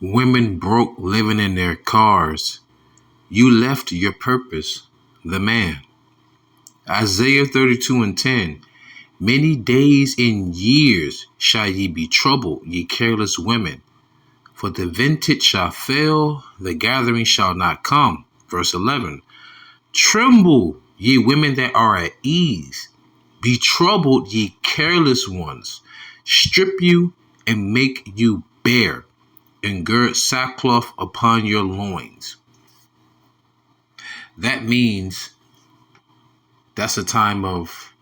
Women broke living in their cars. You left your purpose, the man. Isaiah 32:10. Many days and years shall ye be troubled, ye careless women. For the vintage shall fail, the gathering shall not come. Verse 11. Tremble, ye women that are at ease. Be troubled, ye careless ones. Strip you and make you bare, and gird sackcloth upon your loins. That means that's a time of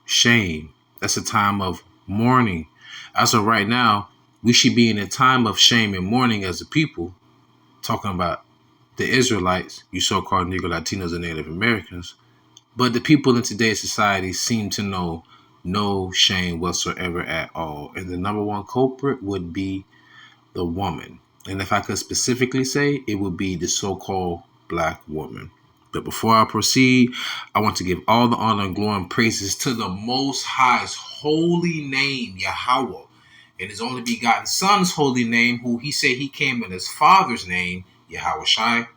shame. That's a time of mourning. As of right now, we should be in a time of shame and mourning as a people, talking about the Israelites, you so-called Negro Latinos and Native Americans. But the people in today's society seem to know no shame whatsoever at all. And the number one culprit would be the woman. And if I could specifically say, it would be the so-called black woman. But before I proceed, I want to give all the honor and glory and praises to the Most High's holy name, Yahawah, and his only begotten Son's holy name, who he said he came in his Father's name, YAHAWASHI.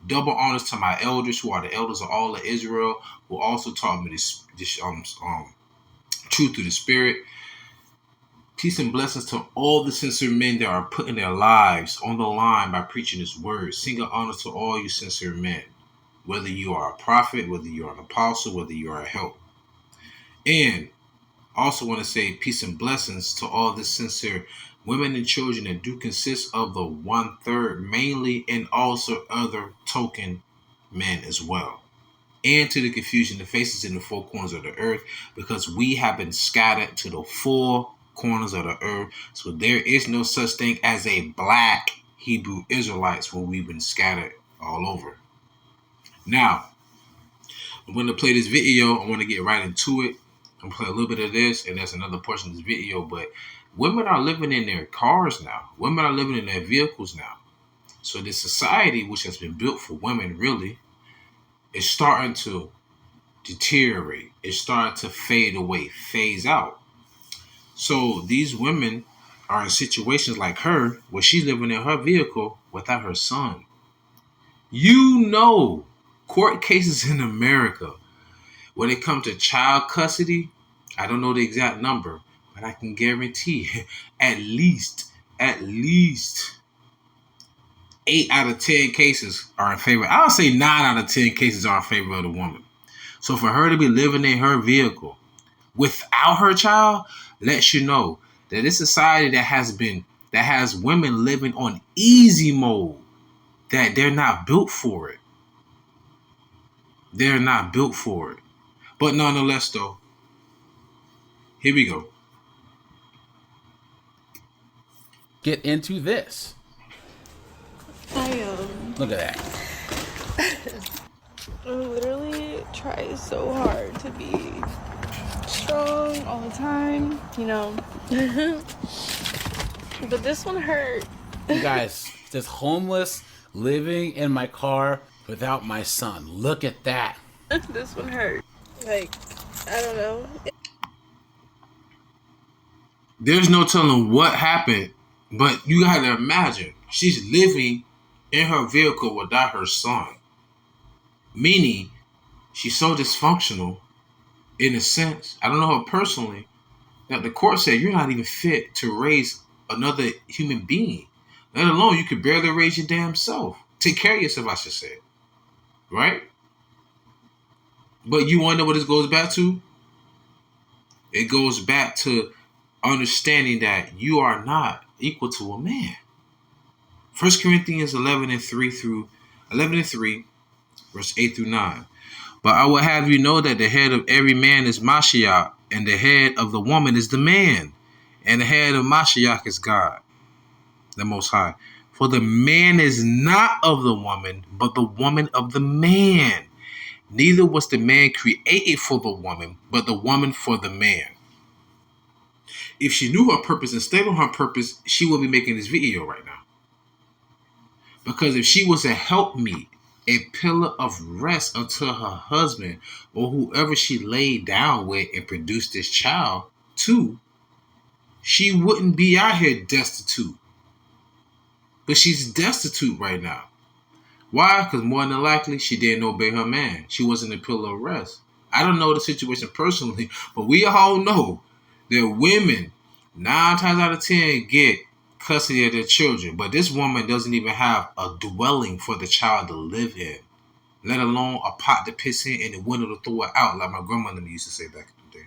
Double honors to my elders, who are the elders of all of Israel, who also taught me this truth through the Spirit. Peace and blessings to all the sincere men that are putting their lives on the line by preaching his word. Single honor to all you sincere men, whether you are a prophet, whether you are an apostle, whether you are a help. And also want to say peace and blessings to all the sincere women and children that do consist of the 1/3 mainly, and also other token men as well. And to the confusion, the faces in the four corners of the earth, because we have been scattered to the four corners of the earth. So there is no such thing as a black Hebrew Israelites where we've been scattered all over. Now, I'm going to play this video. I want to get right into it. I'm going to play a little bit of this, and that's another portion of this video. But women are living in their cars now. Women are living in their vehicles now. So this society, which has been built for women, really, is starting to deteriorate. It's starting to fade away, phase out. So these women are in situations like her, where she's living in her vehicle without her son. You know, court cases in America, when it comes to child custody, I don't know the exact number, but I can guarantee at least 8 out of 10 cases are in favor. I'll say 9 out of 10 cases are in favor of the woman. So for her to be living in her vehicle without her child lets you know that this society that has women living on easy mode, that they're not built for it. They're not built for it. But nonetheless, though, here we go. Get into this. Look at that. I literally try so hard to be strong all the time, you know. But this one hurt. You guys, just homeless, living in my car without my son. Look at that. This one hurt. Like, I don't know. There's no telling what happened, but you got to imagine she's living in her vehicle without her son. Meaning, she's so dysfunctional, in a sense, I don't know her personally, that the court said you're not even fit to raise another human being. Let alone you could barely raise your damn self. Take care of yourself, I should say. Right? But you wonder what this goes back to? It goes back to understanding that you are not equal to a man. 1 Corinthians 11:3, verse 8 through 9. But I will have you know that the head of every man is Mashiach, and the head of the woman is the man, and the head of Mashiach is God, the Most High. For the man is not of the woman, but the woman of the man. Neither was the man created for the woman, but the woman for the man. If she knew her purpose and stayed on her purpose, she would be making this video right now. Because if she was a helpmeet, a pillar of rest until her husband or whoever she laid down with and produced this child to, she wouldn't be out here destitute. But she's destitute right now. Why? Because more than likely, she didn't obey her man. She wasn't a pillar of rest. I don't know the situation personally, but we all know that women, 9 times out of 10, get custody of their children. But this woman doesn't even have a dwelling for the child to live in, let alone a pot to piss in and a window to throw it out, like my grandmother used to say back in the day,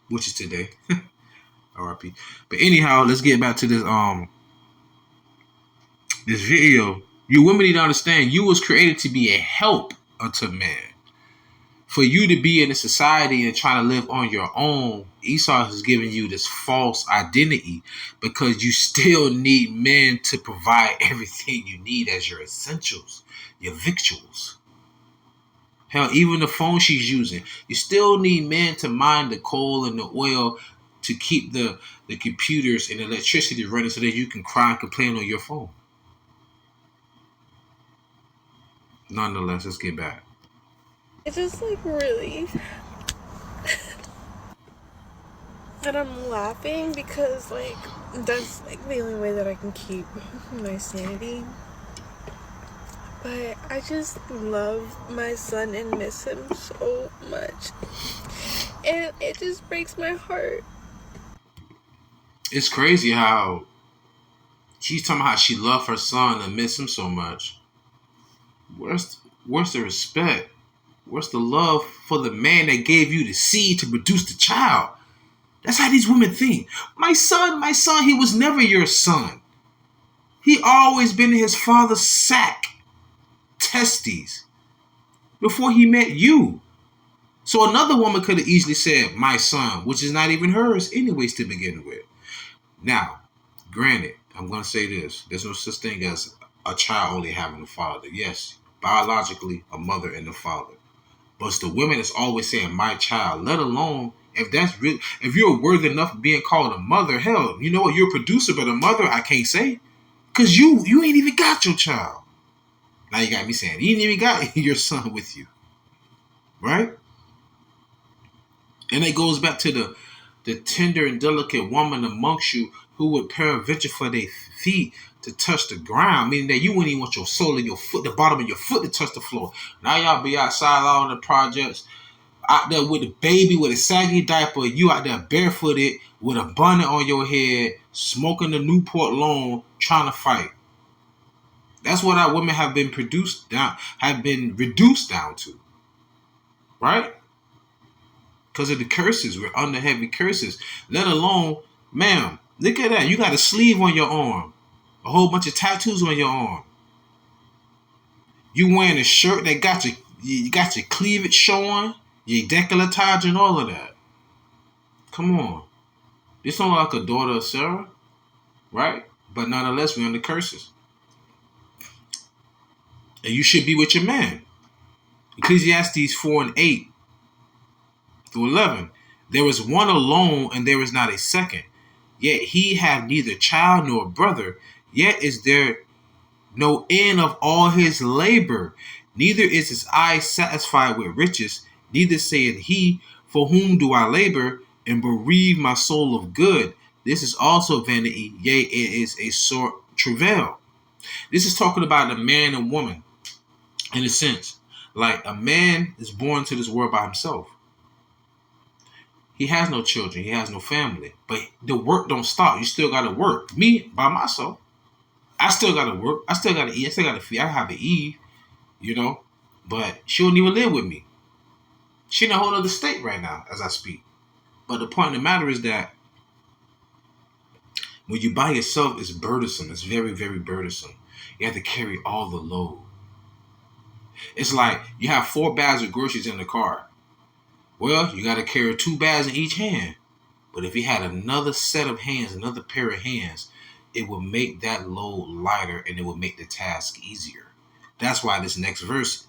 which is today. R.I.P. But anyhow, let's get back to this this video. You women need to understand, you was created to be a help unto man. For you to be in a society and trying to live on your own, Esau is giving you this false identity because you still need men to provide everything you need as your essentials, your victuals. Hell, even the phone she's using, you still need men to mine the coal and the oil to keep the computers and electricity running so that you can cry and complain on your phone. Nonetheless, let's get back. It's just like really. And I'm laughing because like that's like the only way that I can keep my sanity. But I just love my son and miss him so much. And it just breaks my heart. It's crazy how she's talking about how she loved her son and miss him so much. Where's the respect? Where's the love for the man that gave you the seed to produce the child? That's how these women think. My son, he was never your son. He always been in his father's sack, testes, before he met you. So another woman could have easily said, my son, which is not even hers anyways to begin with. Now, granted, I'm going to say this. There's no such thing as a child only having a father. Yes, biologically, a mother and a father. But it's the women that's always saying, my child, let alone if that's real. If you're worthy enough of being called a mother, hell, you know what? You're a producer, but a mother, I can't say. Because you ain't even got your child. Now you got me saying, you ain't even got your son with you. Right? And it goes back to the tender and delicate woman amongst you who would peradventure for their feet to touch the ground, meaning that you wouldn't even want your sole of your foot, the bottom of your foot to touch the floor. Now y'all be outside out in the projects, out there with a baby with a saggy diaper, you out there barefooted with a bonnet on your head, smoking the Newport Long, trying to fight. That's what our women have been reduced down to. Right? Because of the curses. We're under heavy curses. Let alone, ma'am, look at that. You got a sleeve on your arm. A whole bunch of tattoos on your arm. You wearing a shirt that got your cleavage showing, your décolletage and all of that. Come on. This don't look like a daughter of Sarah, right? But nonetheless, we're under curses. And you should be with your man. Ecclesiastes 4:8 through 11. There is one alone, and there is not a second. Yet he have neither child nor brother. Yet is there no end of all his labor. Neither is his eye satisfied with riches. Neither saith he, for whom do I labor, and bereave my soul of good? This is also vanity, yea, it is a sore travail. This is talking about a man and woman, in a sense. Like a man is born to this world by himself. He has no children. He has no family. But the work don't stop. You still got to work. Me, by myself, I still got to work. I still got to eat. I still got to feed. I have an Eve, you know. But she don't even live with me. She in a whole other state right now as I speak. But the point of the matter is that when you by yourself, it's burdensome. It's very, very burdensome. You have to carry all the load. It's like you have 4 bags of groceries in the car. Well, you got to carry 2 bags in each hand. But if you had another set of hands, another pair of hands, it will make that load lighter and it will make the task easier. That's why this next verse,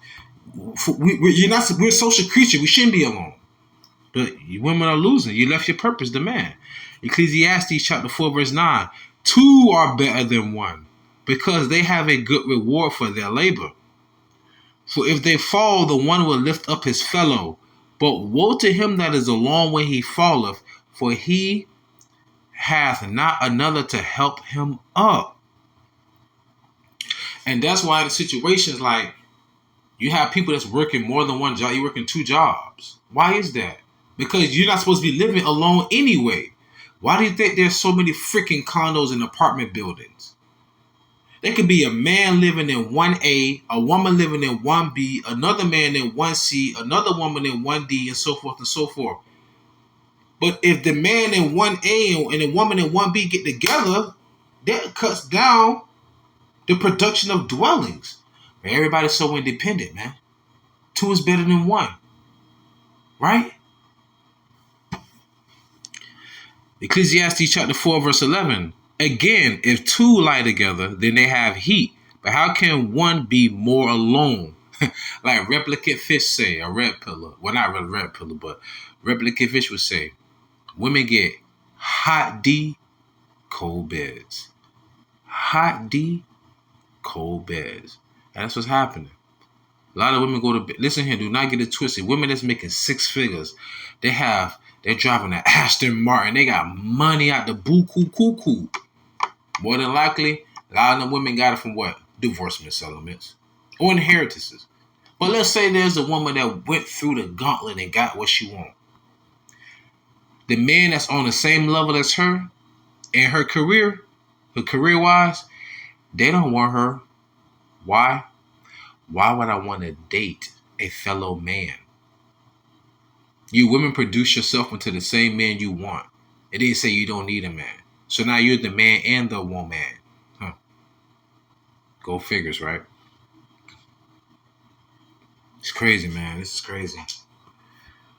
we're social creatures. We shouldn't be alone. But you women are losing. You left your purpose, the man. Ecclesiastes chapter 4, verse 9. 2 are better than 1, because they have a good reward for their labor. For if they fall, the one will lift up his fellow. But woe to him that is alone when he falleth, for he hath not another to help him up. And that's why the situations like you have people that's working more than one job. You're working 2 jobs. Why is that? Because you're not supposed to be living alone anyway. Why do you think there's so many freaking condos and apartment buildings? There could be a man living in 1A, a woman living in 1B, another man in 1C, another woman in 1D, and so forth and so forth. But if the man in 1A and the woman in 1B get together, that cuts down the production of dwellings. Everybody's so independent, man. 2 is better than 1. Right? Ecclesiastes chapter 4, verse 11. Again, if 2 lie together, then they have heat. But how can 1 be more alone? Like replicate fish say, a red pillar. Well, not really red pillar, but replicate fish would say, women get hot D, cold beds. Hot D, cold beds. And that's what's happening. A lot of women go to bed. Listen here, do not get it twisted. Women that's making 6 figures, they're driving an Aston Martin. They got money out the buku. More than likely, a lot of them women got it from what? Divorcement settlements or inheritances. But let's say there's a woman that went through the gauntlet and got what she wants. The man that's on the same level as her in her career-wise, they don't want her. Why? Why would I want to date a fellow man? You women produce yourself into the same man you want. It didn't say you don't need a man. So now you're the man and the woman. Huh. Go figures, right? It's crazy, man. This is crazy.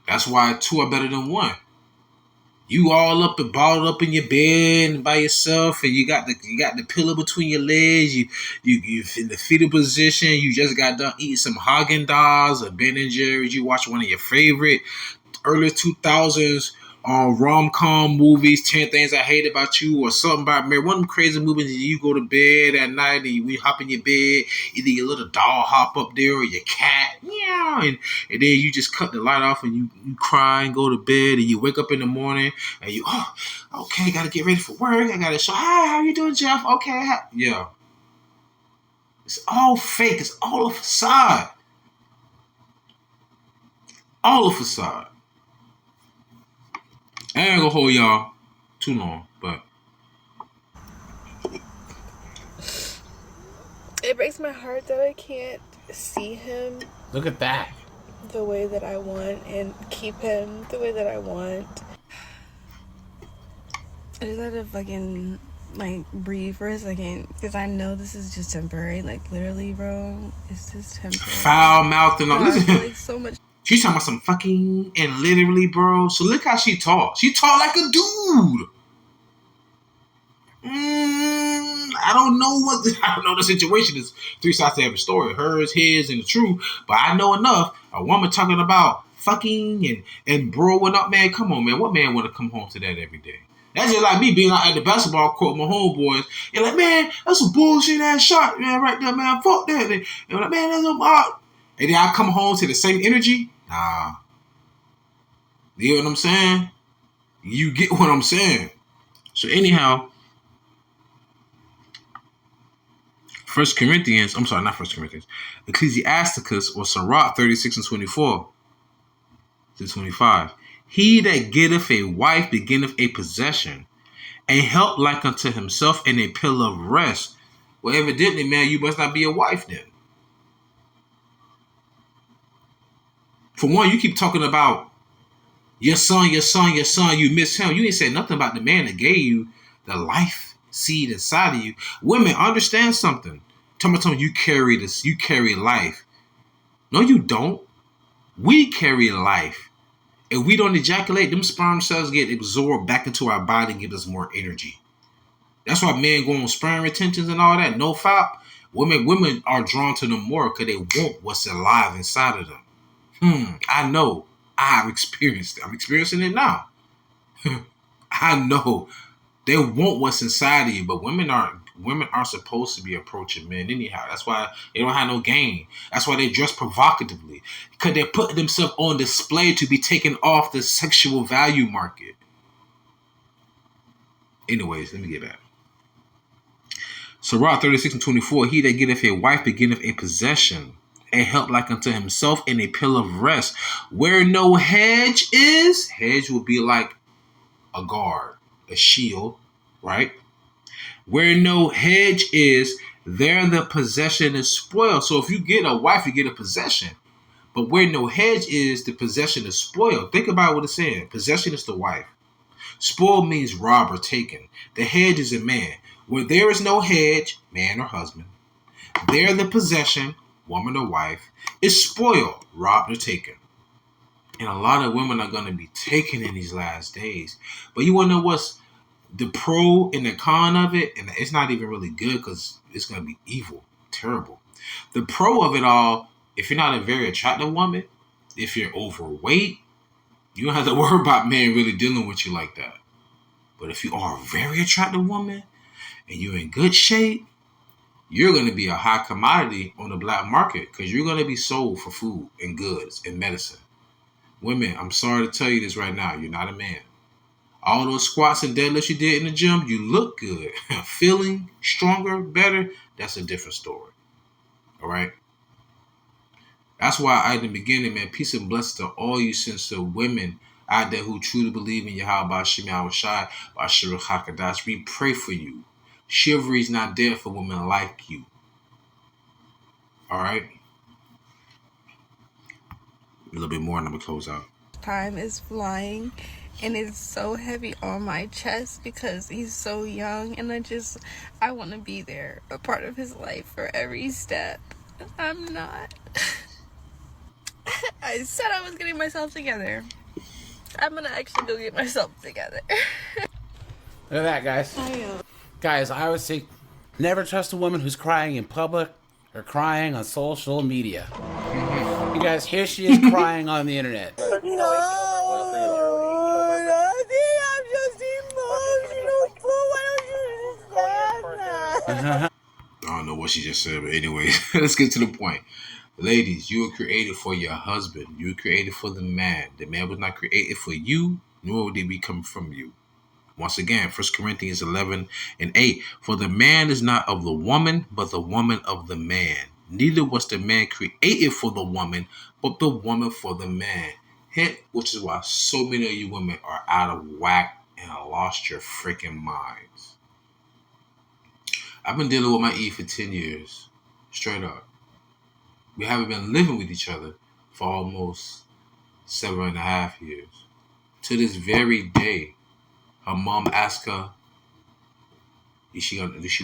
That's why 2 are better than 1. You all up and balled up in your bed by yourself, and you got the pillow between your legs. You in the fetal position. You just got done eating some Haagen-Dazs or Ben and Jerry's. You watch one of your favorite early 2000s rom-com movies, 10 Things I Hate About You, or something about Mary. One of them crazy movies that you go to bed at night and we hop in your bed, either your little dog hop up there or your cat, meow, and then you just cut the light off and you cry and go to bed, and you wake up in the morning and you, okay, gotta get ready for work. I gotta show, hi, how you doing, Jeff? Okay, yeah. It's all fake. It's all a facade. All a facade. I ain't gonna hold y'all too long, but it breaks my heart that I can't see him. Look at that. The way that I want and keep him the way that I want. I just had to fucking breathe for a second, because I know this is just temporary. Like literally, bro, it's just temporary. Foul mouth and all. Listen, so much. She's talking about some fucking and literally, bro. So look how she talk. She talk like a dude. I don't know the situation. There's 3 sides to every story. Hers, his, and the truth. But I know enough. A woman talking about fucking and broing up, man. Come on, man. What man want to come home to that every day? That's just like me being out at the basketball court with my homeboys. And like, man, that's a bullshit ass shot, man, right there, man. Fuck that. And I'm like, man, that's a ball. And then I come home to the same energy. Nah. You know what I'm saying? You get what I'm saying. So anyhow, Ecclesiasticus or Sirach 36 and 24 to 25. He that getteth a wife beginneth a possession, a help like unto himself, and a pillar of rest. Well, evidently, man, you must not be a wife then. For one, you keep talking about your son, you miss him. You ain't said nothing about the man that gave you the life seed inside of you. Women, understand something. Tell me, you carry this, you carry life. No, you don't. We carry life. If we don't ejaculate, them sperm cells get absorbed back into our body and give us more energy. That's why men go on sperm retentions and all that. No foul. Women are drawn to them more because they want what's alive inside of them. I know. I've experienced it. I'm experiencing it now. I know. They want what's inside of you, but women aren't supposed to be approaching men anyhow. That's why they don't have no game. That's why they dress provocatively. Because they're putting themselves on display to be taken off the sexual value market. Anyways, let me get back. Sirach 36:24, he that getteth a wife beginneth a possession, a help like unto himself, and a pillar of rest. Where no hedge is, hedge will be like a guard, a shield, right? Where no hedge is, there the possession is spoiled. So if you get a wife, you get a possession. But where no hedge is, the possession is spoiled. Think about what it's saying. Possession is the wife. Spoil means rob or taken. The hedge is a man. Where there is no hedge, man or husband, there the possession, woman or wife, is spoiled, robbed or taken. And a lot of women are going to be taken in these last days. But you want to know what's the pro and the con of it? And it's not even really good because it's going to be evil, terrible. The pro of it all, if you're not a very attractive woman, if you're overweight, you don't have to worry about men really dealing with you like that. But if you are a very attractive woman and you're in good shape, you're going to be a high commodity on the black market because you're going to be sold for food and goods and medicine. Women, I'm sorry to tell you this right now. You're not a man. All those squats and deadlifts you did in the gym, you look good. Feeling stronger, better, that's a different story. All right? That's why in the beginning, man, peace and blessings to all you sincere women out there who truly believe in YAHAWASHI, YASHARAHLA, QADASH. We pray for you. Chivalry is not there for women like you. All right? A little bit more and I'm going to close out. Time is flying and it's so heavy on my chest because he's so young and I want to be there, a part of his life for every step. I'm not. I said I was getting myself together. I'm gonna actually go get myself together. Look at that, guys. Guys, I would say never trust a woman who's crying in public or crying on social media. You guys, here she is crying on the internet. No, nothing. I'm just emotional. Why don't you understand that? I don't know what she just said, but anyway, let's get to the point. Ladies, you were created for your husband. You were created for the man. The man was not created for you, nor did we come from you. Once again, 1 Corinthians 11:8. For the man is not of the woman, but the woman of the man. Neither was the man created for the woman, but the woman for the man. Hint, which is why so many of you women are out of whack and lost your freaking minds. I've been dealing with my E for 10 years. Straight up. We haven't been living with each other for almost 7.5 years. To this very day, her mom asked her, does she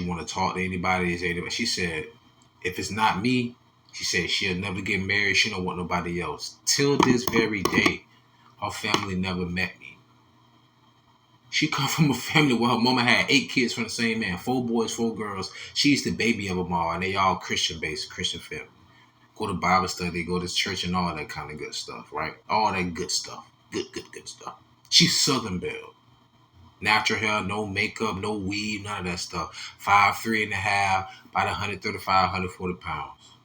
want to talk to anybody? She said, if it's not me, she said she'll never get married. She don't want nobody else. Till this very day, her family never met me. She come from a family where her mama had 8 kids from the same man, 4 boys, 4 girls. She's the baby of them all, and they all Christian-based, Christian family. Go to Bible study, go to church and all that kind of good stuff, right? All that good stuff. Good stuff. She's Southern Belle. Natural hair, no makeup, no weave, none of that stuff. 5'3.5", about 135, 140 pounds.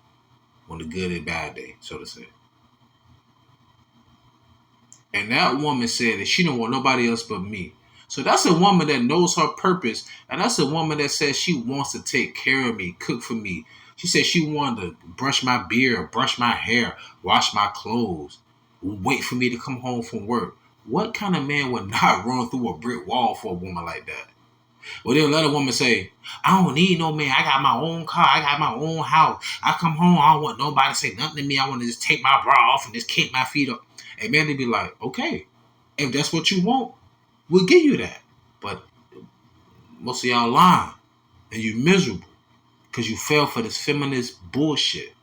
On the good and bad day, so to say. And that woman said that she don't want nobody else but me. So that's a woman that knows her purpose. And that's a woman that says she wants to take care of me, cook for me. She said she wanted to brush my beard, brush my hair, wash my clothes, wait for me to come home from work. What kind of man would not run through a brick wall for a woman like that? Well, then let a woman say, I don't need no man. I got my own car. I got my own house. I come home. I don't want nobody to say nothing to me. I want to just take my bra off and just kick my feet up. And man, they'd be like, okay, if that's what you want, we'll give you that. But most of y'all lying and you miserable because you fell for this feminist bullshit.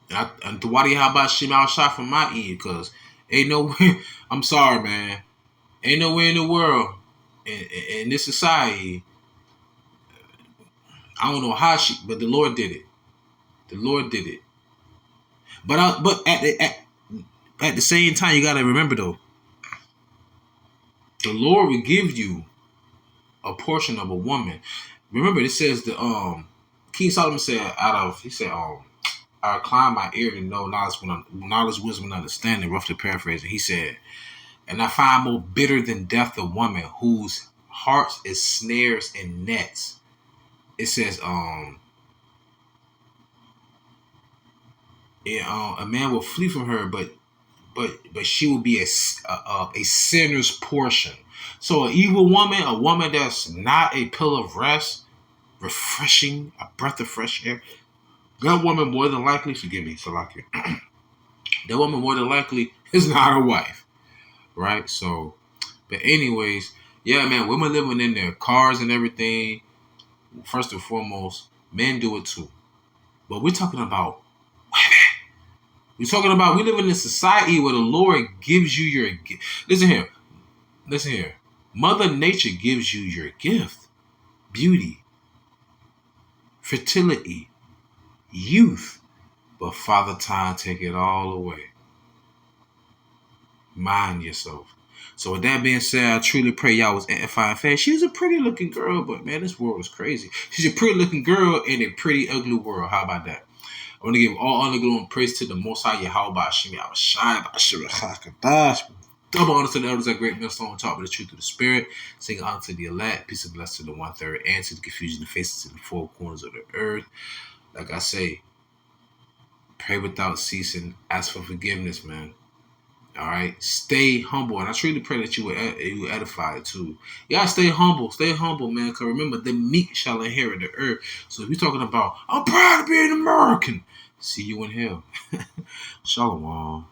And to why do you have about shit out shot from my end? Because ain't no way, I'm sorry, man. Ain't no way in the world, in this society, I don't know how but the Lord did it. The Lord did it. But at the same time, you got to remember, though, the Lord will give you a portion of a woman. Remember, it says King Solomon said, I incline my ear to know knowledge, wisdom, and understanding, roughly paraphrasing. He said, and I find more bitter than death a woman whose heart is snares and nets. it says, a man will flee from her, but she will be a sinner's portion. So an evil woman, a woman that's not a pill of rest, refreshing, a breath of fresh air, that woman more than likely, forgive me, Salaki, that woman more than likely is not a wife, right? So, but anyways, yeah, man, women living in their cars and everything, first and foremost, men do it too. But we're talking about women. We're talking about, we live in a society where the Lord gives you your gift. Listen here. Mother Nature gives you your gift. Beauty, fertility, youth. But Father Time take it all away. Mind yourself. So with that being said, I truly pray y'all was edifying faith. She was a pretty looking girl, but man, this world is crazy. She's a pretty looking girl in a pretty ugly world. How about that? I want to give all honor, glory, and praise to the Most High YAHAWASHI, YASHARAHLA, QADASH. Double honor to the elders that great millstone on top of the truth of the spirit. Sing honor to the elect. Peace and blessings to the 1/3, and to the confusion and faces in the four corners of the earth. Like I say, pray without ceasing. Ask for forgiveness, man. All right, stay humble, and I truly pray that you will edify it too. You gotta stay humble, man. Cause remember, the meek shall inherit the earth. So if you're talking about, I'm proud to be an American, see you in hell. Shalom.